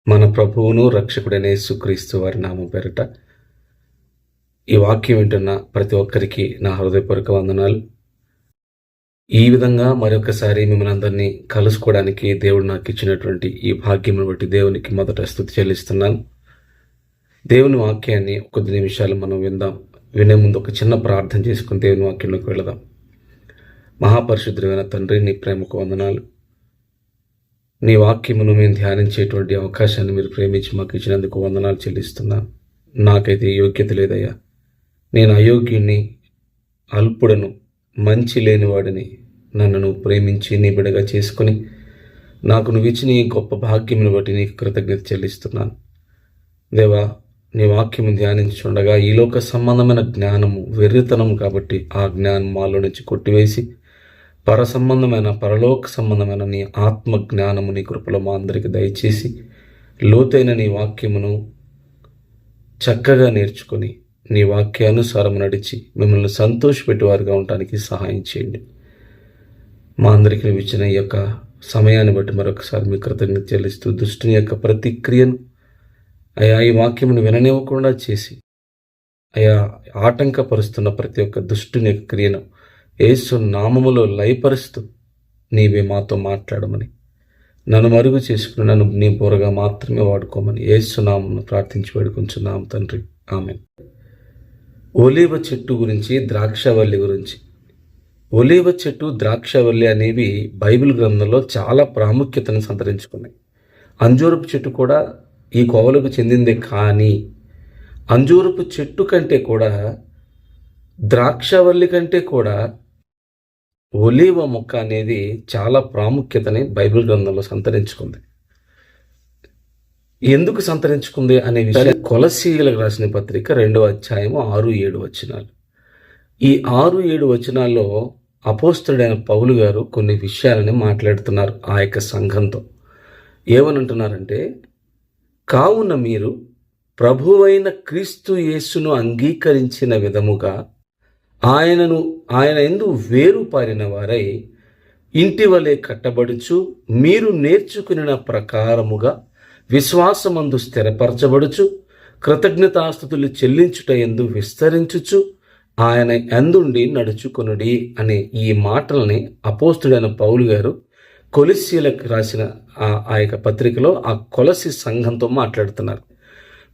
మన ప్రభువును రక్షకుడైన యేసుక్రీస్తు వారి నామం పేరిట ఈ వాక్యం వింటున్న ప్రతి ఒక్కరికి నా హృదయపూర్వక వందనాలు. ఈ విధంగా మరొకసారి మిమ్మల్ని అందరినీ కలుసుకోవడానికి దేవుడు నాకు ఇచ్చినటువంటి ఈ భాగ్యమును బట్టి దేవునికి మొదట స్తుతి చెల్లిస్తున్నాను. దేవుని వాక్యాన్ని కొద్ది నిమిషాలు మనం విందాం. వినే ముందు ఒక చిన్న ప్రార్థన చేసుకుని దేవుని వాక్యంలోకి వెళదాం. మహాపరిశుద్ధుడైన తండ్రి, నీ ప్రేమకు వందనాలు. నీ వాక్యమును మేము ధ్యానించేటువంటి అవకాశాన్ని మీరు ప్రేమించి మాకు ఇచ్చినందుకు వందనాలు చెల్లిస్తున్నాను. నాకైతే యోగ్యత లేదయ్యా. నేను అయోగ్యుణ్ణి, అల్పుడను, మంచి లేనివాడిని. నన్ను నువ్వు ప్రేమించి నీ బిడ్డగా చేసుకుని నాకు నువ్వు ఇచ్చిన ఈ గొప్ప భాగ్యమును బట్టి నీకు కృతజ్ఞత చెల్లిస్తున్నాను. దేవా, నీ వాక్యము ధ్యానించుండగా ఈ లోక సంబంధమైన జ్ఞానము వెర్రితనం కాబట్టి ఆ జ్ఞానం మాలో నుంచి కొట్టివేసి పరలోక సంబంధమైన నీ ఆత్మ జ్ఞానము నీ కృపలో మా అందరికి దయచేసి లోతైన నీ వాక్యమును చక్కగా నేర్చుకొని నీ వాక్యానుసారం నడిచి మిమ్మల్ని సంతోషపెట్టేవారుగా ఉండటానికి సహాయం చేయండి. మా అందరికీ నువ్వు ఇచ్చిన ఈ యొక్క సమయాన్ని బట్టి మరొకసారి మీ కృతజ్ఞత చెల్లిస్తూ దుష్టుని యొక్క ప్రతిక్రియను అయా ఈ వాక్యమును విననివ్వకుండా చేసి అయా ఆటంకపరుస్తున్న ప్రతి ఒక్క దుష్టుని యొక్క క్రియను యేసు నామములో లయపరుస్తూ నీవే మాతో మాట్లాడమని, నన్ను మరుగు చేసుకుని నన్ను నీ బోరగా మాత్రమే వాడుకోమని యేసు నామమును ప్రార్థించి వేడుకుంటున్నాం తండ్రి, ఆమేన్. ఒలీవ చెట్టు గురించి, ద్రాక్షవల్లి గురించి. ఒలీవ చెట్టు, ద్రాక్షవల్లి అనేవి బైబిల్ గ్రంథంలో చాలా ప్రాముఖ్యతను సంతరించుకున్నాయి. అంజూరపు చెట్టు కూడా ఈ కోవలకు చెందిందే, కానీ అంజూరపు చెట్టు కంటే కూడా, ద్రాక్షవల్లి కంటే కూడా ఒలీవ మొక్క అనేది చాలా ప్రాముఖ్యతని బైబిల్ గ్రంథంలో సంతరించుకుంది. ఎందుకు సంతరించుకుంది అనే విషయం కొలస్సీయులకు రాసిన పత్రిక 2వ అధ్యాయము 6-7 వచనాలు. ఈ 6-7 వచనాల్లో అపోస్తలుడైన పౌలు గారు కొన్ని విషయాలని మాట్లాడుతున్నారు ఆ యొక్క సంఘంతో. ఏమనంటున్నారంటే, కావున మీరు ప్రభువైన క్రీస్తు యేసును అంగీకరించిన విధముగా ఆయన యందు వేరు పారిన వారై ఇంటి వలె కట్టబడుచు మీరు నేర్చుకున్న ప్రకారముగా విశ్వాసమందు స్థిరపరచబడుచు కృతజ్ఞతాస్తుతులు చెల్లించుట యందు విస్తరించుచు ఆయన యందుండి నడుచుకొనుడి అనే ఈ మాటల్ని అపోస్తుడైన పౌలు గారు కొలస్సీలకు రాసిన ఆ యొక్క పత్రికలో ఆ కొలస్సీ సంఘంతో మాట్లాడుతున్నారు.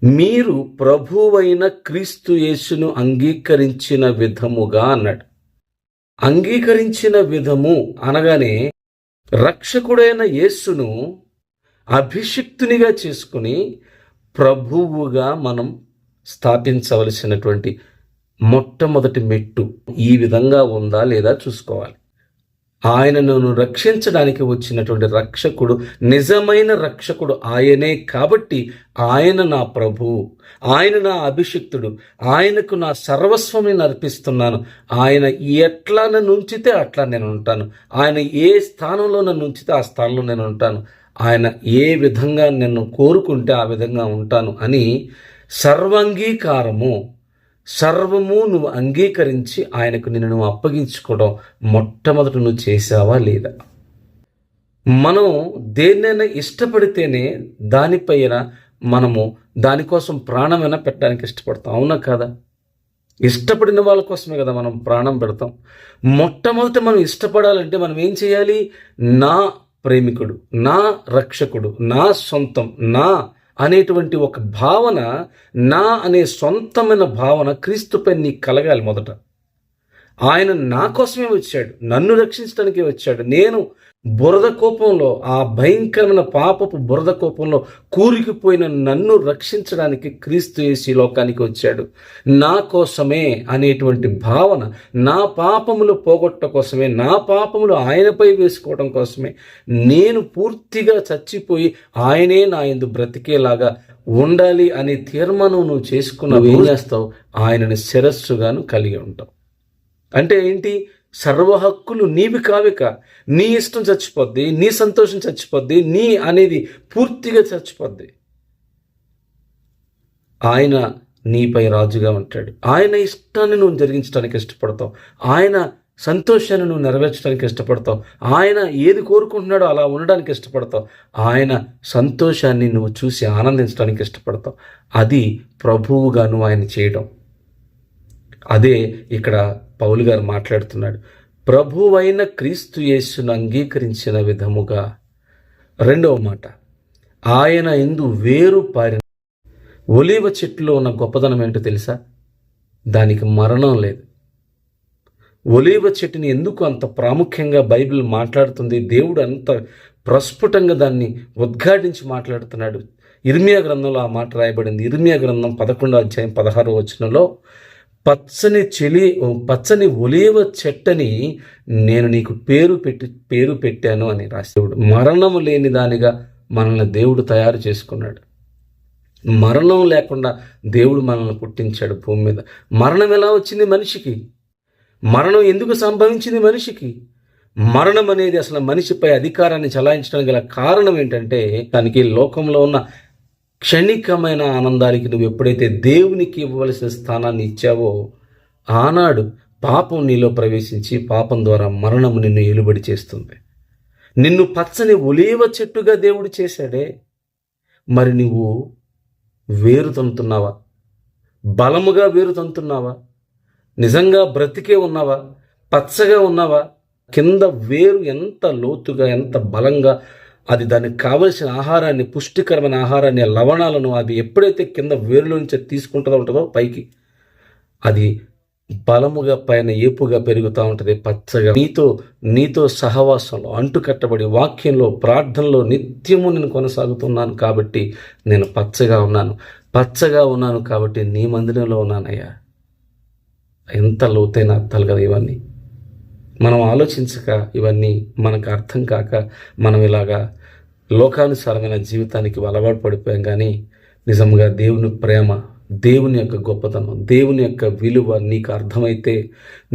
మీరు ప్రభువైన క్రీస్తు యేసును అంగీకరించిన విధముగా అన్నాడు. అంగీకరించిన విధము అనగానే రక్షకుడైన యేసును అభిషిక్తునిగా చేసుకుని ప్రభువుగా మనం స్థాపించవలసినటువంటి మొట్టమొదటి మెట్టు ఈ విధంగా ఉందా లేదా చూసుకోవాలి. ఆయనను రక్షించడానికి వచ్చినటువంటి రక్షకుడు, నిజమైన రక్షకుడు ఆయనే. కాబట్టి ఆయన నా ప్రభువు, ఆయన నా అభిషిక్తుడు, ఆయనకు నా సర్వస్వం అర్పిస్తున్నాను. ఆయన ఎట్లా నన్ను ఉంచితే అట్లా నేను ఉంటాను. ఆయన ఏ స్థానంలో నన్ను ఉంచితే ఆ స్థానంలో నేను ఉంటాను. ఆయన ఏ విధంగా నన్ను కోరుకుంటే ఆ విధంగా ఉంటాను అని సర్వాంగీకారము, సర్వము నువ్వు అంగీకరించి ఆయనకు నిన్ను నువ్వు అప్పగించుకోవడం మొట్టమొదటి నువ్వు చేసావా లేదా? మనం దేన్నైనా ఇష్టపడితేనే దానిపైన మనము దానికోసం ప్రాణమైనా పెట్టడానికి ఇష్టపడతాం, అవునా కాదా? ఇష్టపడిన వాళ్ళ కోసమే కదా మనం ప్రాణం పెడతాం. మొట్టమొదట మనం ఇష్టపడాలంటే మనం ఏం చేయాలి? నా ప్రేమికుడు, నా రక్షకుడు, నా సొంతం, నా అనేటువంటి ఒక భావన, నా అనే సొంతమైన భావన క్రీస్తుపై నీకు కలగాలి. మొదట ఆయన నా కోసమే వచ్చాడు, నన్ను రక్షించడానికే వచ్చాడు. నేను బురద కోపంలో, ఆ భయంకరమైన పాపపు బురద కోపంలో కూరుకుపోయిన నన్ను రక్షించడానికి క్రీస్తు యేసు లోకానికి వచ్చాడు. నా కోసమే అనేటువంటి భావన, నా పాపములు పోగొట్ట కోసమే, నా పాపములు ఆయనపై వేసుకోవడం కోసమే, నేను పూర్తిగా చచ్చిపోయి ఆయనే నా యందు బ్రతికేలాగా ఉండాలి అనే తీర్మానం నువ్వు చేసుకున్నావు. ఏం చేస్తావు? ఆయనని శిరస్సుగాను కలిగి ఉంటావు. అంటే ఏంటి? సర్వ హక్కులు నీవి కావిక. నీ ఇష్టం చచ్చిపోద్ది, నీ సంతోషం చచ్చిపోద్ది, నీ అనేది పూర్తిగా చచ్చిపోద్ది. ఆయన నీపై రాజుగా ఉంటాడు. ఆయన ఇష్టాన్ని నువ్వు జరిగించడానికి ఇష్టపడతావు. ఆయన సంతోషాన్ని నువ్వు నెరవేర్చడానికి ఇష్టపడతావు. ఆయన ఏది కోరుకుంటున్నాడో అలా ఉండడానికి ఇష్టపడతావు. ఆయన సంతోషాన్ని నువ్వు చూసి ఆనందించడానికి ఇష్టపడతావు. అది ప్రభువుగా నువ్వు ఆయన చేయడం. అదే ఇక్కడ పౌలు గారు మాట్లాడుతున్నాడు. ప్రభువైన క్రీస్తు యేసును అంగీకరించిన విధముగా. రెండవ మాట, ఆయన యందు వేరు పారిన. ఒలీవ చెట్టులో ఉన్న గొప్పదనం ఏంటో తెలుసా? దానికి మరణం లేదు. ఒలీవ చెట్టుని ఎందుకు అంత ప్రాముఖ్యంగా బైబిల్ మాట్లాడుతుంది? దేవుడు అంత ప్రస్ఫుటంగా దాన్ని ఉద్ఘాటించి మాట్లాడుతున్నాడు. ఇర్మియా గ్రంథంలో ఆ మాట రాయబడింది. ఇర్మియా గ్రంథం 11వ అధ్యాయం 16వ వచనంలో, పచ్చని ఒలీవ చెట్టని నేను నీకు పేరు పెట్టాను అని రాసి, దేవుడు మరణము లేని దానిగా మనల్ని దేవుడు తయారు చేసుకున్నాడు. మరణం లేకుండా దేవుడు మనల్ని పుట్టించాడు భూమి మీద. మరణం ఎలా వచ్చింది మనిషికి? మరణం ఎందుకు సంభవించింది మనిషికి? మరణం అనేది అసలు మనిషిపై అధికారాన్ని చలాయించడానికి గల కారణం ఏంటంటే, దానికి లోకంలో ఉన్న క్షణికమైన ఆనందానికి నువ్వు ఎప్పుడైతే దేవునికి ఇవ్వవలసిన స్థానాన్ని ఇచ్చావో, ఆనాడు పాపం నీలో ప్రవేశించి పాపం ద్వారా మరణము నిన్ను ఏలుబడి చేస్తుంది. నిన్ను పచ్చని ఒలీవ చెట్టుగా దేవుడు చేశాడే, మరి నువ్వు వేరు తంతున్నావా? బలముగా వేరు తంతున్నావా? నిజంగా బ్రతికే ఉన్నావా? పచ్చగా ఉన్నావా? కింద వేరు ఎంత లోతుగా, ఎంత బలంగా, అది దానికి కావలసిన ఆహారాన్ని, పుష్టికరమైన ఆహారాన్ని, లవణాలను అది ఎప్పుడైతే కింద వేరులో నుంచి ఉంటుందో పైకి, అది బలముగా పైన ఏపుగా పెరుగుతూ ఉంటుంది, పచ్చగా. నీతో సహవాసంలో అంటుకట్టబడి వాక్యంలో, ప్రార్థనలో నిత్యము నేను కొనసాగుతున్నాను కాబట్టి నేను పచ్చగా ఉన్నాను కాబట్టి నీ మందిరంలో ఉన్నానయ్యా. ఎంత లోతైన అర్థాలు కదా ఇవన్నీ. మనం ఆలోచించక, ఇవన్నీ మనకు అర్థం కాక మనం ఇలాగా లోకానుసారమైన జీవితానికి అలవాటు పడిపోయాం. కానీ నిజంగా దేవుని ప్రేమ, దేవుని యొక్క గొప్పతనం, దేవుని యొక్క విలువ నీకు అర్థమైతే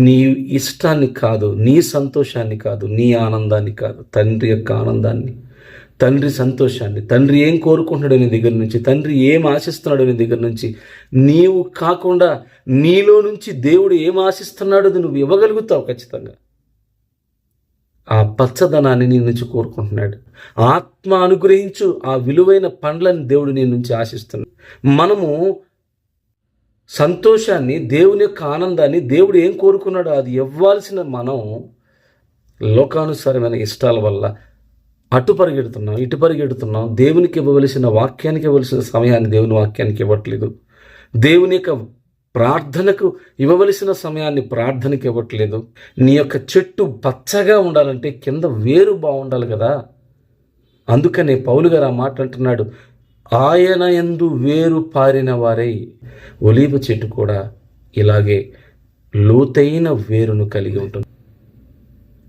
నీ ఇష్టాన్ని కాదు, నీ సంతోషాన్ని కాదు, నీ ఆనందాన్ని కాదు, తండ్రి యొక్క ఆనందాన్ని, తండ్రి సంతోషాన్ని, తండ్రి ఏం కోరుకుంటున్నాడు నీ దగ్గర నుంచి, తండ్రి ఏం ఆశిస్తున్నాడు నీ దగ్గర నుంచి, నీవు కాకుండా నీలో నుంచి దేవుడు ఏం ఆశిస్తున్నాడో నువ్వు ఇవ్వగలుగుతావు ఖచ్చితంగా. ఆ పచ్చదనాన్ని నీ నుంచి కోరుకుంటున్నాడు. ఆత్మ అనుగ్రహించు ఆ విలువైన పండ్లని దేవుడు నీ నుంచి ఆశిస్తున్నాడు. మనము సంతోషాన్ని, దేవుని యొక్క ఆనందాన్ని దేవుడు ఏం కోరుకున్నాడో అది ఇవ్వాల్సిన మనం లోకానుసారమైన ఇష్టాల వల్ల అటు పరిగెడుతున్నాం, ఇటు పరిగెడుతున్నాం. దేవునికి ఇవ్వవలసిన, వాక్యానికి ఇవ్వవలసిన సమయాన్ని దేవుని వాక్యానికి ఇవ్వట్లేదు. దేవుని యొక్క ప్రార్థనకు ఇవ్వవలసిన సమయాన్ని ప్రార్థనకి ఇవ్వట్లేదు. నీ యొక్క చెట్టు పచ్చగా ఉండాలంటే కింద వేరు బాగుండాలి కదా. అందుకనే పౌలు గారు ఆ మాట అంటున్నాడు, ఆయన యందు వేరు పారిన వారై. ఒలీవ చెట్టు కూడా ఇలాగే లోతైన వేరును కలిగి ఉంటుంది.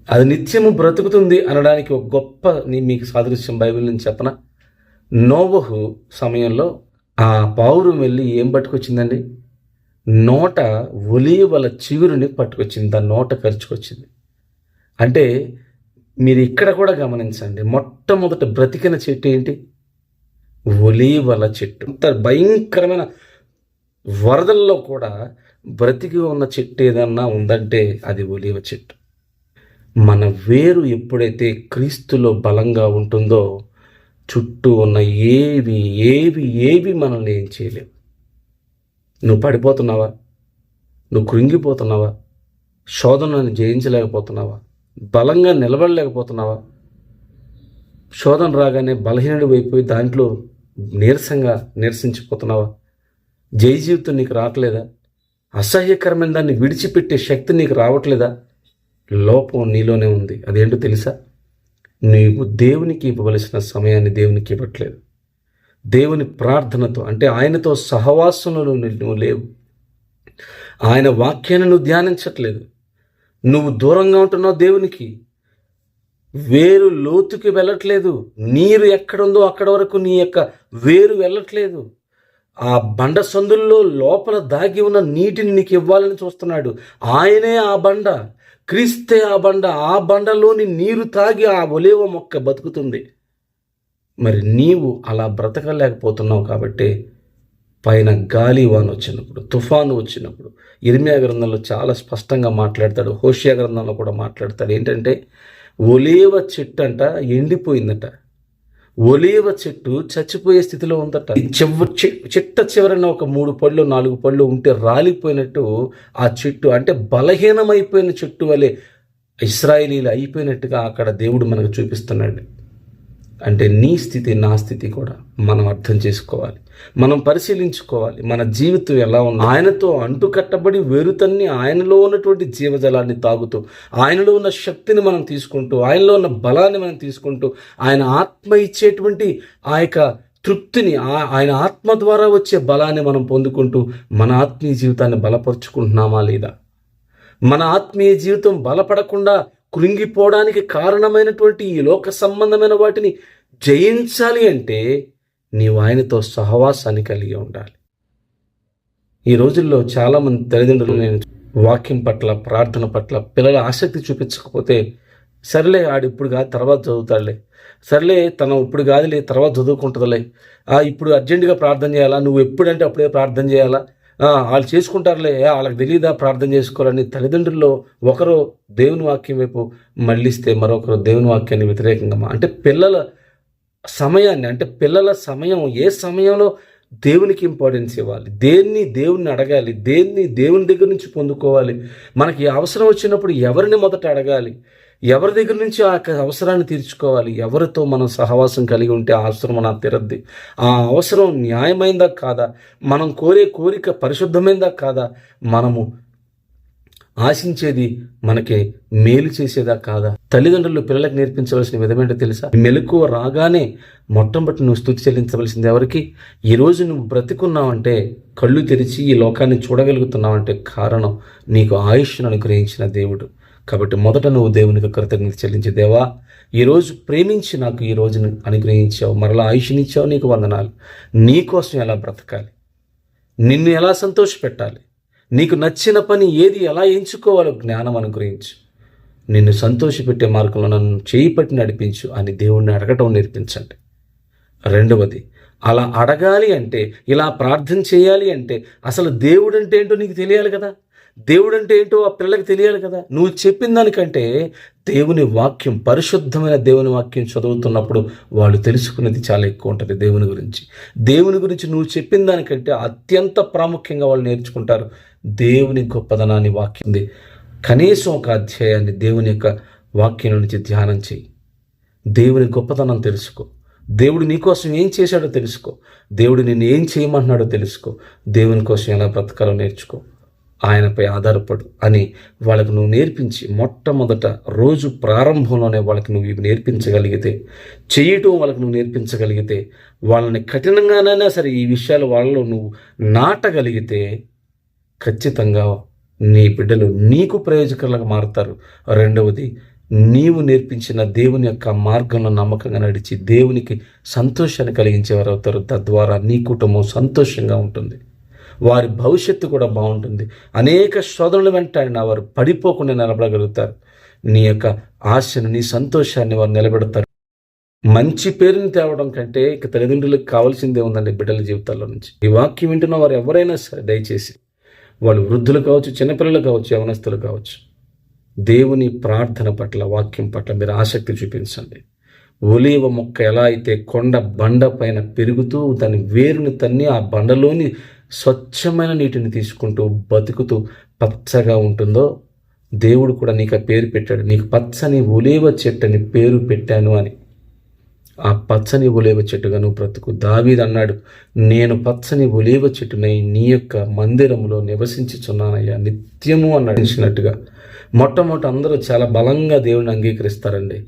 అది నిత్యము బ్రతుకుతుంది అనడానికి ఒక గొప్ప మీకు సాదృశ్యం బైబిల్ నుంచి చెప్పనా? నోవహు సమయంలో ఆ పావురం వెళ్ళి ఏం పట్టుకొచ్చిందండి? నోట ఒలీవల చిగురుని పట్టుకొచ్చింది, దాని నోట ఖర్చుకొచ్చింది. అంటే మీరు ఇక్కడ కూడా గమనించండి, మొట్టమొదట బ్రతికిన చెట్టు ఏంటి? ఒలీవల చెట్టు. అంత భయంకరమైన వరదల్లో కూడా బ్రతికి ఉన్న చెట్టు ఏదన్నా ఉందంటే అది ఒలీవ చెట్టు. మన వేరు ఎప్పుడైతే క్రీస్తులో బలంగా ఉంటుందో చుట్టూ ఉన్న ఏవి మనల్ని ఏం చేయలేవు. నువ్వు పడిపోతున్నావా? నువ్వు కృంగిపోతున్నావా? శోధనను జయించలేకపోతున్నావా? బలంగా నిలబడలేకపోతున్నావా? శోధన రాగానే బలహీనుడు అయిపోయి దాంట్లో నీరసించిపోతున్నావా? జయ జీవితం నీకు రావట్లేదా? అసహ్యకరమైన దాన్ని విడిచిపెట్టే శక్తి నీకు రావట్లేదా? లోపం నీలోనే ఉంది. అదేంటో తెలుసా? నీవు దేవునికి ఇవ్వవలసిన సమయాన్ని దేవునికి ఇవ్వట్లేదు. దేవుని ప్రార్థనతో, అంటే ఆయనతో సహవాసంలో నువ్వు లేవు. ఆయన వాక్యాన్ని నువ్వు ధ్యానించట్లేదు. నువ్వు దూరంగా ఉంటున్నావు దేవునికి. వేరు లోతుకి వెళ్ళట్లేదు. నీరు ఎక్కడుందో అక్కడ వరకు నీ యొక్క వేరు వెళ్ళట్లేదు. ఆ బండ సందుల్లో లోపల దాగి ఉన్న నీటిని నీకు ఇవ్వాలని చూస్తున్నాడు. ఆయనే ఆ బండ, క్రీస్తే ఆ బండ. ఆ బండలోని నీరు తాగి ఆ ఒలీవ మొక్క బతుకుతుంది. మరి నీవు అలా బ్రతకలేకపోతున్నావు కాబట్టి పైన గాలి వాన వచ్చినప్పుడు, తుఫాను వచ్చినప్పుడు ఇర్మియా గ్రంథంలో చాలా స్పష్టంగా మాట్లాడతాడు. హోషియా గ్రంథంలో కూడా మాట్లాడతాడు. ఏంటంటే ఒలీవ చెట్టు అంట ఎండిపోయిందట. ఒలీవ చెట్టు చచ్చిపోయే స్థితిలో ఉందట. చిట్ట చివరన ఒక 3 పళ్ళు 4 పళ్ళు ఉంటే రాలిపోయినట్టు ఆ చెట్టు, అంటే బలహీనమైపోయిన చెట్టు వలె ఇశ్రాయేలీలు అయిపోయినట్టుగా అక్కడ దేవుడు మనకు చూపిస్తున్నాడు. అంటే నీ స్థితి నా స్థితి కూడా మనం అర్థం చేసుకోవాలి, మనం పరిశీలించుకోవాలి. మన జీవితం ఎలా ఉంది? ఆయనతో అంటుకట్టబడి వేరుతన్ని ఆయనలో ఉన్నటువంటి జీవజలాన్ని తాగుతూ, ఆయనలో ఉన్న శక్తిని మనం తీసుకుంటూ, ఆయనలో ఉన్న బలాన్ని మనం తీసుకుంటూ, ఆయన ఆత్మ ఇచ్చేటువంటి ఆ యొక్క తృప్తిని, ఆయన ఆత్మ ద్వారా వచ్చే బలాన్ని మనం పొందుకుంటూ మన ఆత్మీయ జీవితాన్ని బలపరుచుకుంటున్నామా లేదా? మన ఆత్మీయ జీవితం బలపడకుండా కృంగిపోవడానికి కారణమైనటువంటి ఈ లోక సంబంధమైన వాటిని జయించాలి అంటే నీవు ఆయనతో సహవాసాన్ని కలిగి ఉండాలి. ఈ రోజుల్లో చాలామంది తల్లిదండ్రులు నేను వాక్యం పట్ల, ప్రార్థన పట్ల పిల్లల ఆసక్తి చూపించకపోతే, సర్లే ఆడు ఇప్పుడు కాదు తర్వాత చదువుతాడులే, సర్లే తను ఇప్పుడు కాదులే తర్వాత చదువుకుంటుందిలే, ఇప్పుడు అర్జెంటుగా ప్రార్థన చేయాలా, నువ్వు ఎప్పుడంటే అప్పుడే ప్రార్థన చేయాలా, వాళ్ళు చేసుకుంటారులే, వాళ్ళకి తెలియదా ప్రార్థన చేసుకోవాలని తల్లిదండ్రుల్లో ఒకరు దేవుని వాక్యం వైపు మళ్ళిస్తే మరొకరు దేవుని వాక్యాన్ని వ్యతిరేకంగా, అంటే పిల్లల సమయాన్ని, అంటే పిల్లల సమయం ఏ సమయంలో దేవునికి ఇంపార్టెన్స్ ఇవ్వాలి, దేన్ని దేవుణ్ణి అడగాలి, దేన్ని దేవుని దగ్గర నుంచి పొందుకోవాలి, మనకి అవసరం వచ్చినప్పుడు ఎవరిని మొదట అడగాలి, ఎవరి దగ్గర నుంచి ఆ అవసరాన్ని తీర్చుకోవాలి, ఎవరితో మనం సహవాసం కలిగి ఉంటే ఆ అవసరం మన తీరద్ది, ఆ అవసరం న్యాయమైందా కాదా, మనం కోరే కోరిక పరిశుద్ధమైందా కాదా, మనము ఆశించేది మనకి మేలు చేసేదా కాదా. తల్లిదండ్రులు పిల్లలకు నేర్పించవలసిన విధమేంటో తెలుసా? మెలకువ రాగానే మొట్టమొదటి నువ్వు స్తుతి చెల్లించవలసింది ఎవరికి? ఈరోజు నువ్వు బ్రతికున్నావంటే, కళ్ళు తెరిచి ఈ లోకాన్ని చూడగలుగుతున్నావంటే కారణం నీకు ఆయుష్ను అనుగ్రహించిన దేవుడు. కాబట్టి మొదట నువ్వు దేవునికి కృతజ్ఞత చెల్లించి, దేవా ఈరోజు ప్రేమించి నాకు ఈ రోజును అనుగ్రహించావు, మరలా ఆయుష్నిచ్చావు, నీకు వందనాలు. నీ కోసం ఎలా బ్రతకాలి, నిన్ను ఎలా సంతోషపెట్టాలి, నీకు నచ్చిన పని ఏది ఎలా ఎంచుకోవాలో జ్ఞానం అనుగ్రహించు, నిన్ను సంతోషపెట్టే మార్గంలో నన్ను చేయి పట్టి నడిపించు అని దేవుణ్ణి అడగటం నేర్పించండి. రెండవది, అలా అడగాలి అంటే, ఇలా ప్రార్థన చేయాలి అంటే అసలు దేవుడు అంటే ఏంటో నీకు తెలియాలి కదా. దేవుడు అంటే ఏంటో ఆ పిల్లలకి తెలియాలి కదా. నువ్వు చెప్పిన దానికంటే దేవుని వాక్యం, పరిశుద్ధమైన దేవుని వాక్యం చదువుతున్నప్పుడు వాళ్ళు తెలుసుకునేది చాలా ఎక్కువ ఉంటుంది దేవుని గురించి. దేవుని గురించి నువ్వు చెప్పిన దానికంటే అత్యంత ప్రాముఖ్యంగా వాళ్ళు నేర్చుకుంటారు దేవుని గొప్పదనాన్ని. వాక్యం ఉంది, కనీసం ఒక అధ్యాయాన్ని దేవుని యొక్క వాక్యం నుంచి ధ్యానం చేయి. దేవుని గొప్పతనం తెలుసుకో, దేవుడు నీకోసం ఏం చేశాడో తెలుసుకో, దేవుడు నిన్ను ఏం చేయమంటున్నాడో తెలుసుకో, దేవుని కోసం ఎలా బ్రతకాలో నేర్చుకో, ఆయనపై ఆధారపడు అని వాళ్ళకు నువ్వు నేర్పించి, మొట్టమొదట రోజు ప్రారంభంలోనే వాళ్ళకి నువ్వు ఇవి నేర్పించగలిగితే, చేయటం వాళ్ళకు నువ్వు నేర్పించగలిగితే, వాళ్ళని కఠినంగానైనా సరే ఈ విషయాలు వాళ్ళలో నువ్వు నాటగలిగితే ఖచ్చితంగా నీ బిడ్డలు నీకు ప్రయోజకులుగా మారుతారు. రెండవది, నీవు నేర్పించిన దేవుని యొక్క మార్గంలో నమ్మకంగా నడిచి దేవునికి సంతోషాన్ని కలిగించేవారు అవుతారు. తద్వారా నీ కుటుంబం సంతోషంగా ఉంటుంది, వారి భవిష్యత్తు కూడా బాగుంటుంది. అనేక శోధనలు వెంటాడిన వారు పడిపోకుండా నిలబడగలుగుతారు. నీ యొక్క ఆశను, నీ సంతోషాన్ని వారు నిలబెడతారు. మంచి పేరుని తేవడం కంటే ఇక తల్లిదండ్రులకు కావాల్సిందే ఉందండి బిడ్డల జీవితాల్లో నుంచి. ఈ వాక్యం వింటున్న వారు ఎవరైనా సరే దయచేసి, వాళ్ళు వృద్ధులు కావచ్చు, చిన్నపిల్లలు కావచ్చు, యవనస్తులు కావచ్చు, దేవుని ప్రార్థన పట్ల, వాక్యం పట్ల మీరు ఆసక్తి చూపించండి. ఒలీవ మొక్క ఎలా అయితే కొండ బండ పైన పెరుగుతూ దాని వేరుని తన్ని ఆ బండలోని స్వచ్ఛమైన నీటిని తీసుకుంటూ బతుకుతూ పచ్చగా ఉంటుందో, దేవుడు కూడా నీకు ఆ పేరు పెట్టాడు. నీకు పచ్చని ఒలీవ చెట్టు అని పేరు పెట్టాను అని. ఆ పచ్చని ఒలీవ చెట్టుగా నువ్వు బ్రతుకు. దావీదు అన్నాడు, నేను పచ్చని ఒలీవ చెట్టునై నీ యొక్క మందిరంలో నివసించుచున్నానయ్యా నిత్యము అన్నట్టుగా. మొట్టమొదటి అందరూ చాలా బలంగా దేవుని అంగీకరిస్తారండి.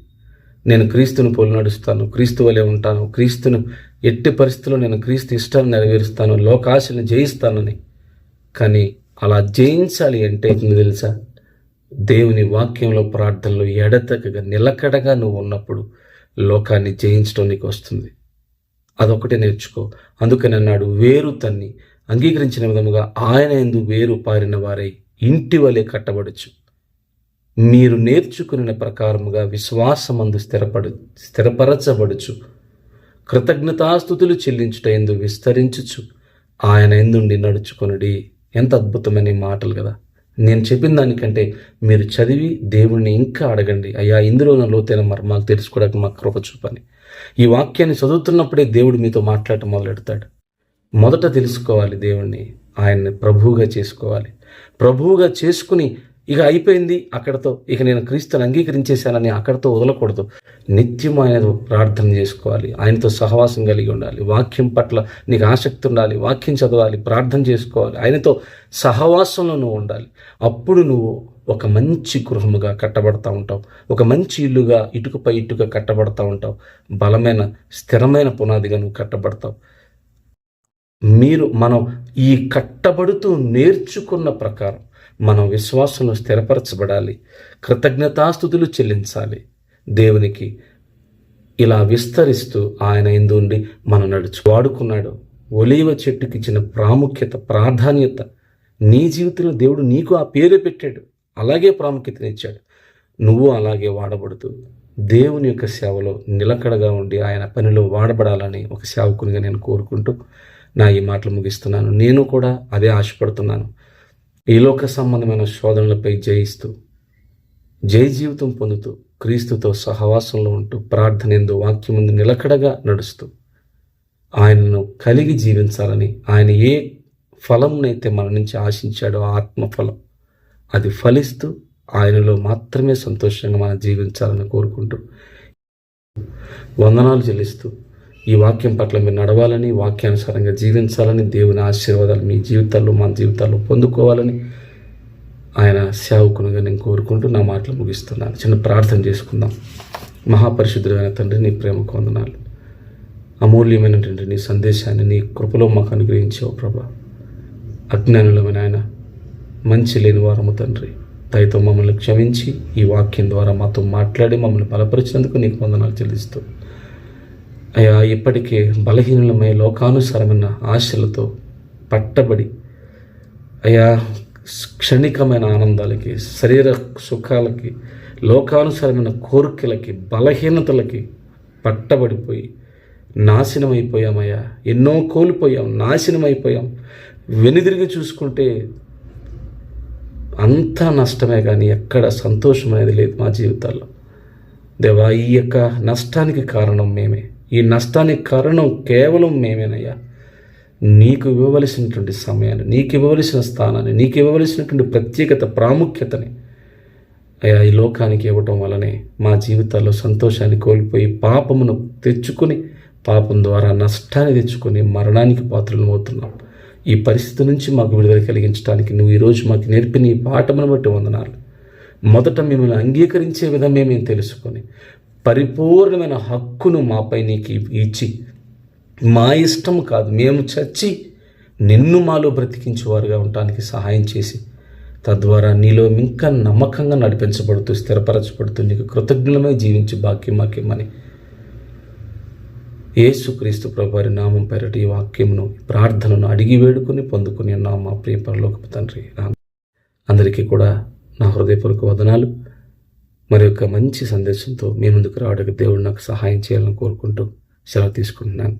నేను క్రీస్తుని పోలి నడుస్తాను, క్రీస్తు వలె ఉంటాను, క్రీస్తును ఎట్టి పరిస్థితుల్లో నేను క్రీస్తు ఇష్టాన్ని నెరవేరుస్తాను, లోకాశని జయిస్తానని. కానీ అలా జయించాలి అంటే తెలుసా? దేవుని వాక్యంలో, ప్రార్థనలో ఎడతెగక నిలకడగా నువ్వు ఉన్నప్పుడు లోకాన్ని జయించడం నీకు వస్తుంది. అదొకటే నేర్చుకో. అందుకని అన్నాడు, వేరు తన్ని అంగీకరించిన విధముగా ఆయన యందు వేరు పారిన వారై ఇంటి వలె కట్టబడచ్చు. మీరు నేర్చుకున్న ప్రకారముగా విశ్వాసమందు స్థిరపరచబడుచు, కృతజ్ఞతాస్తుతులు చెల్లించుట యందు విస్తరించుచు, ఆయన యందుండి నడుచుకొనుడి. ఎంత అద్భుతమైన ఈ మాటలు కదా! నేను చెప్పిన దానికంటే మీరు చదివి దేవుణ్ణి ఇంకా అడగండి, అయ్యా ఇందులో ఉన్న లోతైన మర్మాలు తెలుసుకోవడానికి మాకు కృప చూపని. ఈ వాక్యాన్ని చదువుతున్నప్పుడే దేవుడు మీతో మాట్లాడటం మొదలెడతాడు. మొదట తెలుసుకోవాలి దేవుణ్ణి, ఆయన్ని ప్రభువుగా చేసుకోవాలి. ప్రభువుగా చేసుకుని ఇక అయిపోయింది అక్కడతో, ఇక నేను క్రీస్తుని అంగీకరించేశానని అక్కడతో వదలకూడదు. నిత్యం ఆయన ప్రార్థన చేసుకోవాలి, ఆయనతో సహవాసం కలిగి ఉండాలి, వాక్యం పట్ల నీకు ఆసక్తి ఉండాలి, వాక్యం చదవాలి, ప్రార్థన చేసుకోవాలి, ఆయనతో సహవాసంలో నువ్వు ఉండాలి. అప్పుడు నువ్వు ఒక మంచి గృహముగా కట్టబడతా ఉంటావు, ఒక మంచి ఇల్లుగా ఇటుకపై ఇటుక కట్టబడతా ఉంటావు, బలమైన స్థిరమైన పునాదిగా నువ్వు కట్టబడతావు. మనం ఈ కట్టబడుతూ నేర్చుకున్న ప్రకారం మనం విశ్వాసంలో స్థిరపరచబడాలి, కృతజ్ఞతాస్తుతులు చెల్లించాలి దేవునికి. ఇలా విస్తరిస్తూ ఆయన యందు ఉండి మనం వాడుకున్నాడు. ఒలీవ చెట్టుకి ఇచ్చిన ప్రాముఖ్యత, ప్రాధాన్యత నీ జీవితంలో దేవుడు నీకు ఆ పేరు పెట్టాడు, అలాగే ప్రాముఖ్యతనిచ్చాడు. నువ్వు అలాగే వాడబడుతూ దేవుని యొక్క సేవలో నిలకడగా ఉండి ఆయన పనిలో వాడబడాలని ఒక సేవకునిగా నేను కోరుకుంటూ నా ఈ మాటలు ముగిస్తున్నాను. నేను కూడా అదే ఆశపడుతున్నాను. ఈ లోక సంబంధమైన శోధనలపై జయిస్తూ, జయ జీవితం పొందుతూ, క్రీస్తుతో సహవాసంలో ఉంటూ, ప్రార్థన యందు వాక్యం ముందు నిలకడగా నడుస్తూ, ఆయనను కలిగి జీవించాలని, ఆయన ఏ ఫలంనైతే మన నుంచి ఆశించాడో ఆత్మఫలం అది ఫలిస్తూ ఆయనలో మాత్రమే సంతోషంగా మనం జీవించాలని కోరుకుంటూ వందనాలు చెల్లిస్తూ, ఈ వాక్యం పట్ల మీరు నడవాలని, వాక్యానుసారంగా జీవించాలని, దేవుని ఆశీర్వాదాలు మీ జీవితాల్లో మన జీవితాల్లో పొందుకోవాలని ఆయన సేవకునిగా నేను కోరుకుంటూ నా మాటలు ముగిస్తున్నాను. చిన్న ప్రార్థన చేసుకుందాం. మహాపరిశుద్ధుడైన తండ్రి, నీ ప్రేమకు వందనాలు. అమూల్యమైనటువంటి నీ సందేశాన్ని నీ కృపలో మాకు అనుగ్రహించావు ప్రభా. అజ్ఞానులమైన ఆయన, మంచి లేని వారము తండ్రి, దయతో మమ్మల్ని క్షమించి ఈ వాక్యం ద్వారా మాతో మాట్లాడి మమ్మల్ని బలపరిచినందుకు నీకు వందనాలు చెల్లిస్తూ, అయ్యా ఇప్పటికే బలహీనమై లోకానుసారమైన ఆశలతో పట్టబడి, అయ్యా క్షణికమైన ఆనందాలకి, శరీర సుఖాలకి, లోకానుసారమైన కోరికలకి, బలహీనతలకి పట్టబడిపోయి నాశనమైపోయామయ్యా. ఎన్నో కోల్పోయాం, నాశనమైపోయాం. వెనుదిరిగి చూసుకుంటే అంతా నష్టమే, కానీ ఎక్కడ సంతోషం అనేది లేదు మా జీవితాల్లో. దేవా, ఈ యొక్క నష్టానికి కారణం మేమే, ఈ నష్టానికి కారణం కేవలం మేమేనయ్యా. నీకు ఇవ్వవలసినటువంటి సమయాన్ని, నీకు ఇవ్వవలసిన స్థానాన్ని, నీకు ఇవ్వవలసినటువంటి ప్రత్యేకత, ప్రాముఖ్యతని అయ్యా ఈ లోకానికి ఇవ్వటం వల్లనే మా జీవితాల్లో సంతోషాన్ని కోల్పోయి పాపమును తెచ్చుకొని, పాపం ద్వారా నష్టాన్ని తెచ్చుకొని మరణానికి పాత్రలు అవుతున్నాం. ఈ పరిస్థితి నుంచి మాకు విడుదల కలిగించడానికి నువ్వు ఈరోజు మాకు నేర్పిన ఈ పాఠమును బట్టి వందనాలు. మొదట మిమ్మల్ని అంగీకరించే విధమే మేము తెలుసుకొని, పరిపూర్ణమైన హక్కును మాపై నీకు ఇచ్చి, మా ఇష్టం కాదు, మేము చచ్చి నిన్ను మాలో బ్రతికించేవారుగా ఉండటానికి సహాయం చేసి, తద్వారా నీలో ఇంకా నమ్మకంగా నడిపించబడుతూ, స్థిరపరచబడుతూ, నీకు కృతజ్ఞులమై జీవించి భాగ్యం మాకేమని యేసుక్రీస్తు ప్రభువారి నామం పేరటి ఈ వాక్యమును, ప్రార్థనను అడిగి వేడుకొని పొందుకుని ఉన్నాం మా ప్రియ పరలోకపు తండ్రి. అందరికీ కూడా నా హృదయపూర్వక వదనాలు. మరి యొక్క మంచి సందేశంతో మీ ముందుకు రావడానికి దేవుడు నాకు సహాయం చేయాలని కోరుకుంటూ సెలవు తీసుకుంటున్నాను.